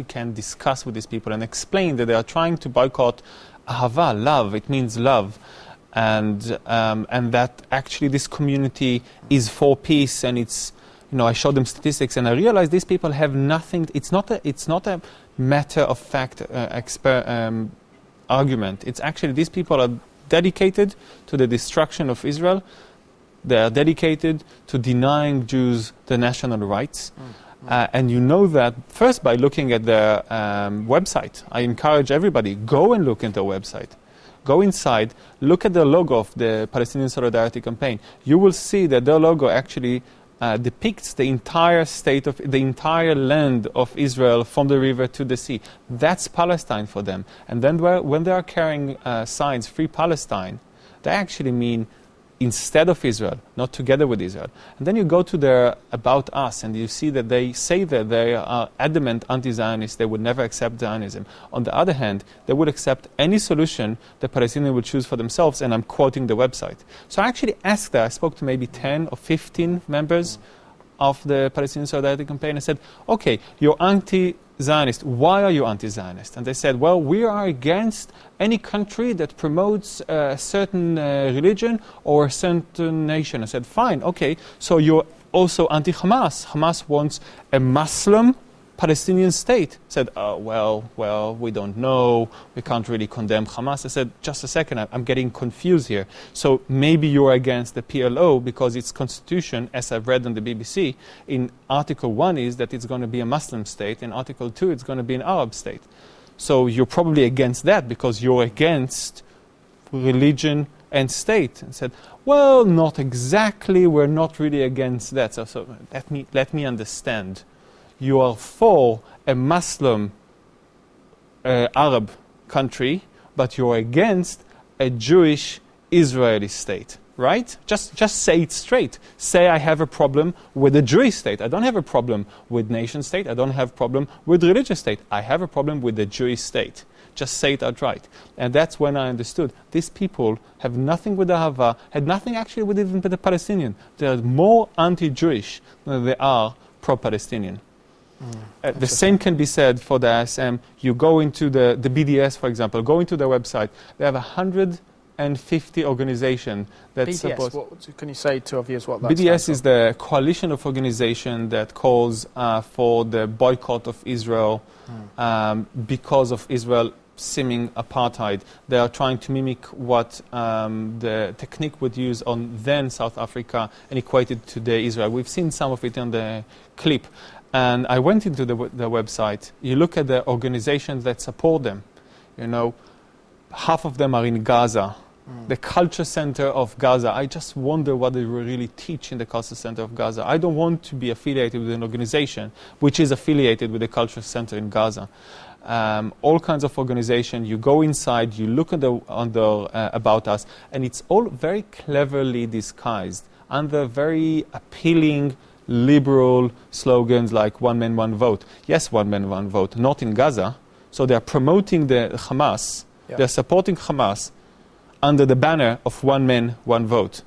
can discuss with these people and explain that they are trying to boycott ahava, love. It means love, and that actually this community is for peace, and it's, you know, I showed them statistics, and I realized these people have nothing. It's not a matter of fact argument. It's actually these people are dedicated to the destruction of Israel. They are dedicated to denying Jews their national rights. And you know that first by looking at their website. I encourage everybody, go and look at their website. Go inside, look at the logo of the Palestinian Solidarity Campaign. You will see that their logo actually depicts the entire state of the entire land of Israel from the river to the sea. That's Palestine for them. And then when they are carrying signs, Free Palestine, they actually mean instead of Israel, not together with Israel. And then you go to their About Us, and you see that they say that they are adamant anti-Zionists. They would never accept Zionism. On the other hand, they would accept any solution the Palestinians would choose for themselves, and I'm quoting the website. So I actually asked that. I spoke to maybe 10 or 15 members of the Palestinian Solidarity Campaign. I said, okay, you're anti-Zionist. Why are you anti-Zionist? And they said, well, we are against any country that promotes a certain religion or a certain nation. I said, fine, okay, so you're also anti-Hamas. Hamas wants a Muslim Palestinian state. I said, oh, well, we don't know. We can't really condemn Hamas. I said, just a second, I'm getting confused here. So maybe you're against the PLO because its constitution, as I've read on the BBC, in Article 1 is that it's going to be a Muslim state. In Article 2, it's going to be an Arab state. So you're probably against that because you're against religion and state. And said, well, not exactly. We're not really against that. So let me understand. You are for a Muslim Arab country, but you're against a Jewish Israeli state, right? Just say it straight. Say I have a problem with a Jewish state. I don't have a problem with nation state. I don't have a problem with religious state. I have a problem with the Jewish state. Just say it outright. And that's when I understood these people have nothing with the Ahava, had nothing actually with even the Palestinian. They are more anti-Jewish than they are pro-Palestinian. The same can be said for the ISM. You go into the BDS, for example, go into their website. They have 150 organizations that support. What, can you say to our viewers what that BDS is the coalition of organizations that calls for the boycott of Israel because of Israel seeming apartheid. They are trying to mimic what the technique would use on then South Africa and equate it to the Israel. We've seen some of it on the clip. And I went into the website. You look at the organizations that support them. You know, half of them are in Gaza, the culture center of Gaza. I just wonder what they really teach in the culture center of Gaza. I don't want to be affiliated with an organization which is affiliated with the culture center in Gaza. All kinds of organizations. You go inside, you look at on the About Us, and it's all very cleverly disguised under very appealing liberal slogans like one man, one vote. Yes, one man, one vote, not in Gaza. So they are promoting the Hamas. Yeah. They are supporting Hamas under the banner of one man, one vote.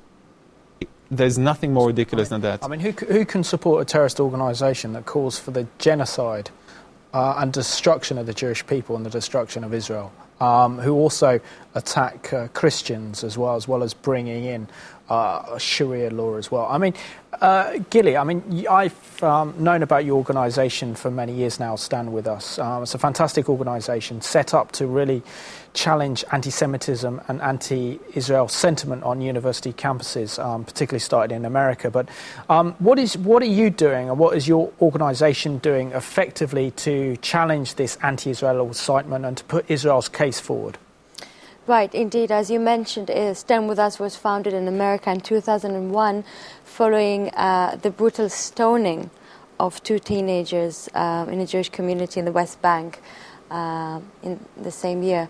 There's nothing more ridiculous than that. I mean, who can support a terrorist organisation that calls for the genocide and destruction of the Jewish people and the destruction of Israel, who also attack Christians as well as bringing in Sharia law as well? I mean, Gilly, I mean, I've known about your organisation for many years now, Stand With Us. It's a fantastic organisation set up to really challenge anti-Semitism and anti-Israel sentiment on university campuses, particularly started in America. But what are you doing, and what is your organisation doing effectively to challenge this anti-Israel incitement and to put Israel's case forward? Right, indeed. As you mentioned, Stand With Us was founded in America in 2001 following the brutal stoning of two teenagers in a Jewish community in the West Bank in the same year.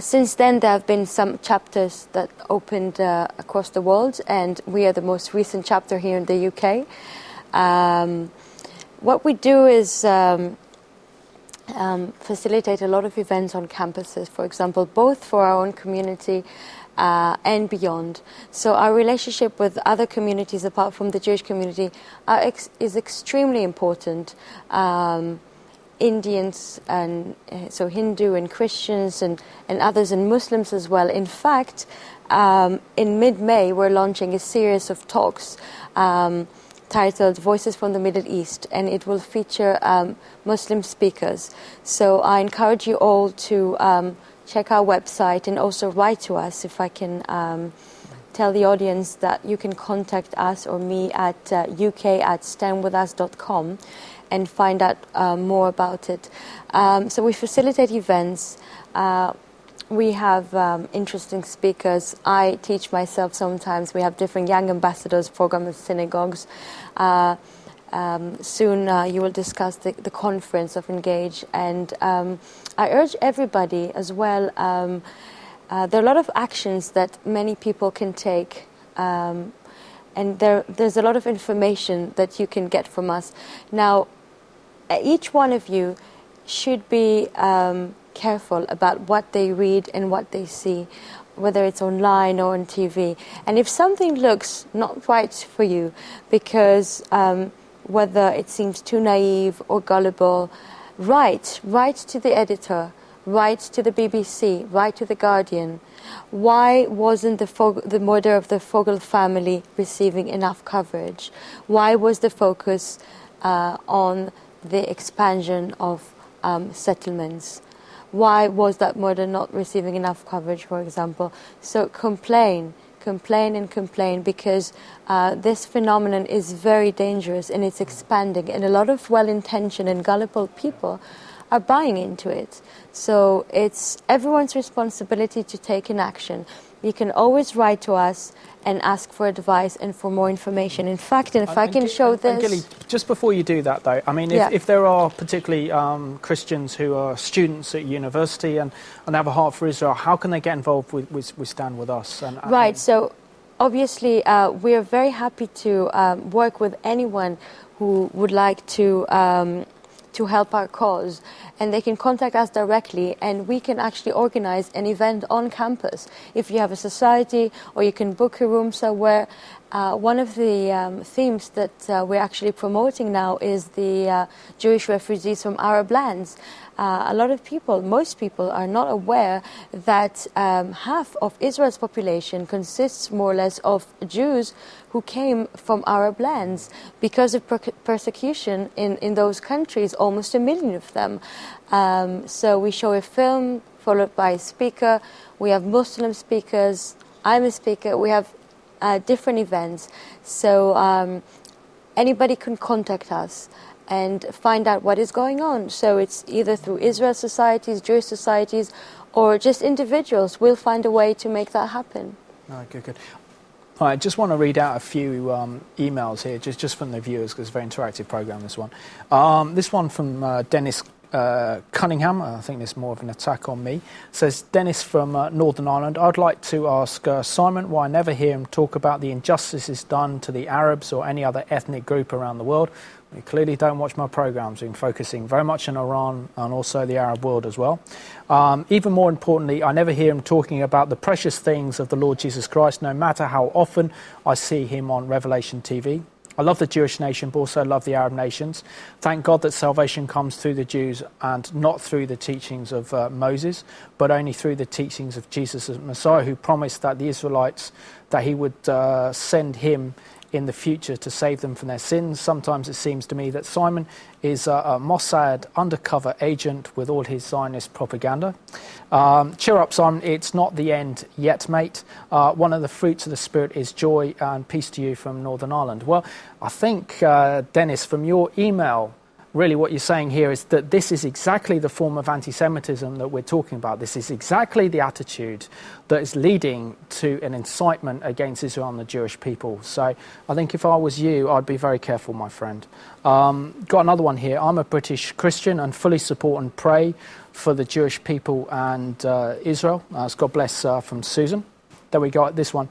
Since then, there have been some chapters that opened across the world, and we are the most recent chapter here in the UK. What we do is facilitate a lot of events on campuses, for example, both for our own community and beyond. So our relationship with other communities apart from the Jewish community is extremely important. Indians and so Hindu and Christians and others and Muslims as well. In fact, in mid-May we're launching a series of talks titled Voices from the Middle East, and it will feature Muslim speakers. So I encourage you all to check our website and also write to us. If I can tell the audience that you can contact us or me at uk@standwithus.com and find out more about it. So we facilitate events. We have interesting speakers. I teach myself sometimes. We have different young ambassadors program at synagogues. Soon you will discuss the conference of Engage. And I urge everybody as well, there are a lot of actions that many people can take. And there's a lot of information that you can get from us. Now, each one of you should be careful about what they read and what they see, whether it's online or on TV. And if something looks not right for you, because whether it seems too naive or gullible, write to the editor, write to the BBC, write to the Guardian. Why wasn't the murder of the Fogel family receiving enough coverage? Why was the focus on the expansion of settlements? Why was that murder not receiving enough coverage, for example? So complain, because this phenomenon is very dangerous and it's expanding, and a lot of well-intentioned and gullible people are buying into it. So it's everyone's responsibility to take an action. You can always write to us and ask for advice and for more information. In fact, if I can show this... Gilly, just before you do that, though, I mean, if there are particularly Christians who are students at university and have a heart for Israel, how can they get involved with Stand With Us? Right, so obviously we are very happy to work with anyone who would like to help our cause, and they can contact us directly, and we can actually organize an event on campus. If you have a society, or you can book a room somewhere. One of the themes that we're actually promoting now is the Jewish refugees from Arab lands. A lot of people, most people, are not aware that half of Israel's population consists more or less of Jews who came from Arab lands. Because of persecution in those countries, almost 1 million of them. So we show a film followed by a speaker. We have Muslim speakers. I'm a speaker. We have different events. So anybody can contact us and find out what is going on. So it's either through Israel societies, Jewish societies, or just individuals. We'll find a way to make that happen. Oh, good. All right, I just want to read out a few emails here, just from the viewers, because it's a very interactive program, this one. This one from Dennis Cunningham, I think this is more of an attack on me, says, Dennis from Northern Ireland, I'd like to ask Simon why I never hear him talk about the injustices done to the Arabs or any other ethnic group around the world. You clearly don't watch my programmes. I'm focusing very much on Iran and also the Arab world as well. Even more importantly, I never hear him talking about the precious things of the Lord Jesus Christ, no matter how often I see him on Revelation TV. I love the Jewish nation, but also love the Arab nations. Thank God that salvation comes through the Jews and not through the teachings of Moses, but only through the teachings of Jesus as Messiah, who promised that the Israelites, that he would send him in the future to save them from their sins. Sometimes it seems to me that Simon is a Mossad undercover agent with all his Zionist propaganda. Cheer up, Simon, it's not the end yet, mate. One of the fruits of the Spirit is joy, and peace to you from Northern Ireland. Well, I think, Dennis, from your email, really what you're saying here is that this is exactly the form of anti-Semitism that we're talking about. This is exactly the attitude that is leading to an incitement against Israel and the Jewish people. So I think if I was you, I'd be very careful, my friend. Got another one here. I'm a British Christian and fully support and pray for the Jewish people and Israel. God bless from Susan. There we go, this one.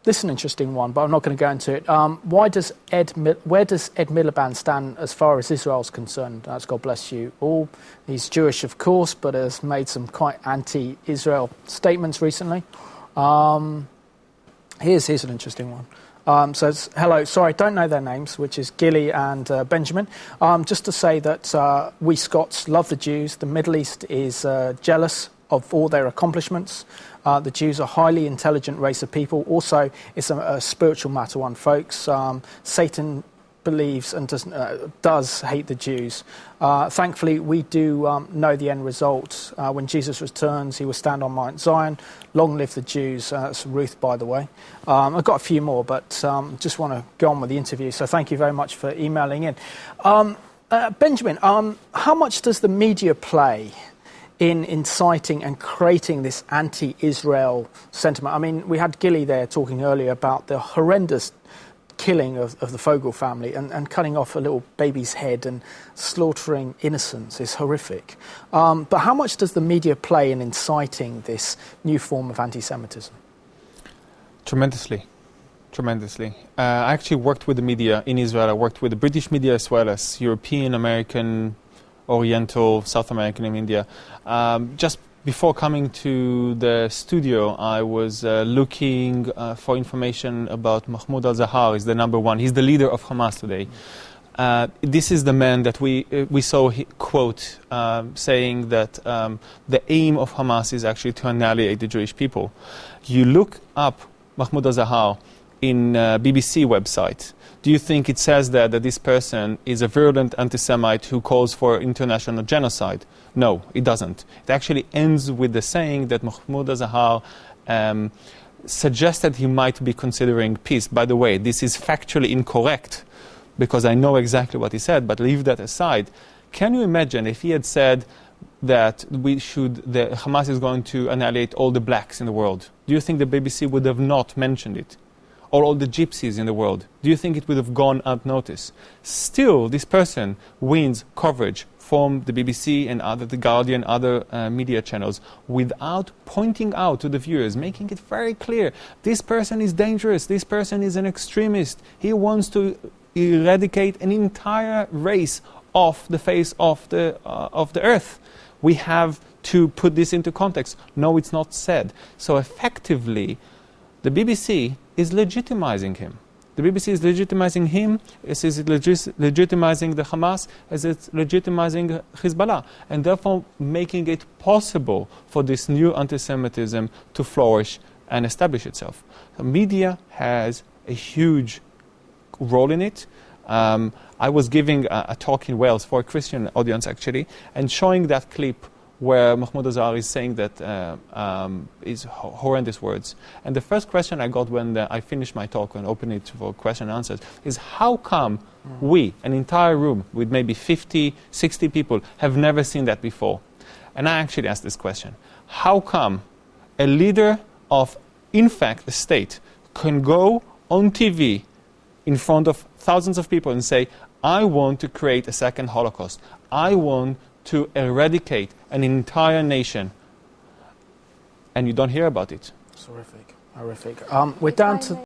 This is an interesting one, but I'm not going to go into it. Where does Ed Miliband stand as far as Israel's concerned? God bless you all. He's Jewish, of course, but has made some quite anti-Israel statements recently. Here's an interesting one. Says, hello, sorry, don't know their names, which is Gilly and Benjamin. Just to say that we Scots love the Jews. The Middle East is jealous of all their accomplishments. The Jews are a highly intelligent race of people. Also, it's a spiritual matter, one folks. Satan believes and does hate the Jews. Thankfully, we do know the end result. When Jesus returns, he will stand on Mount Zion. Long live the Jews. That's Ruth, by the way. I've got a few more, but just want to go on with the interview. So thank you very much for emailing in. Benjamin, how much does the media play in inciting and creating this anti-Israel sentiment? I mean, we had Gilly there talking earlier about the horrendous killing of the Fogel family and cutting off a little baby's head and slaughtering innocents is horrific. But how much does the media play in inciting this new form of anti-Semitism? Tremendously. I actually worked with the media in Israel. I worked with the British media as well as European, American, Oriental, South American and India. Just before coming to the studio, I was looking for information about Mahmoud al-Zahar. He's the number one. He's the leader of Hamas today. This is the man that we saw quote saying that the aim of Hamas is actually to annihilate the Jewish people. You look up Mahmoud al-Zahar in BBC website. Do you think it says there that this person is a virulent anti-Semite who calls for international genocide? No, it doesn't. It actually ends with the saying that Mahmoud al-Zahar suggested he might be considering peace. By the way, this is factually incorrect because I know exactly what he said, but leave that aside. Can you imagine if he had said that Hamas is going to annihilate all the blacks in the world? Do you think the BBC would have not mentioned it? Or all the gypsies in the world? Do you think it would have gone unnoticed? Still, this person wins coverage from the BBC and The Guardian, other media channels, without pointing out to the viewers, making it very clear, this person is dangerous, this person is an extremist, he wants to eradicate an entire race off the face of the earth. We have to put this into context. No, it's not said. So effectively, the BBC is legitimizing him. The BBC is legitimizing him, it is legitimizing the Hamas, as it's legitimizing Hezbollah, and therefore making it possible for this new anti-Semitism to flourish and establish itself. The media has a huge role in it. I was giving a talk in Wales for a Christian audience, actually, and showing that clip where Mahmoud al-Zahar is saying that is horrendous words. And the first question I got when I finished my talk and opened it for question and answers is, how come we, an entire room with maybe 50, 60 people, have never seen that before? And I actually asked this question. How come a leader of, in fact, a state can go on TV in front of thousands of people and say, I want to create a second Holocaust. I want to eradicate an entire nation, and you don't hear about it? It's horrific. We're down to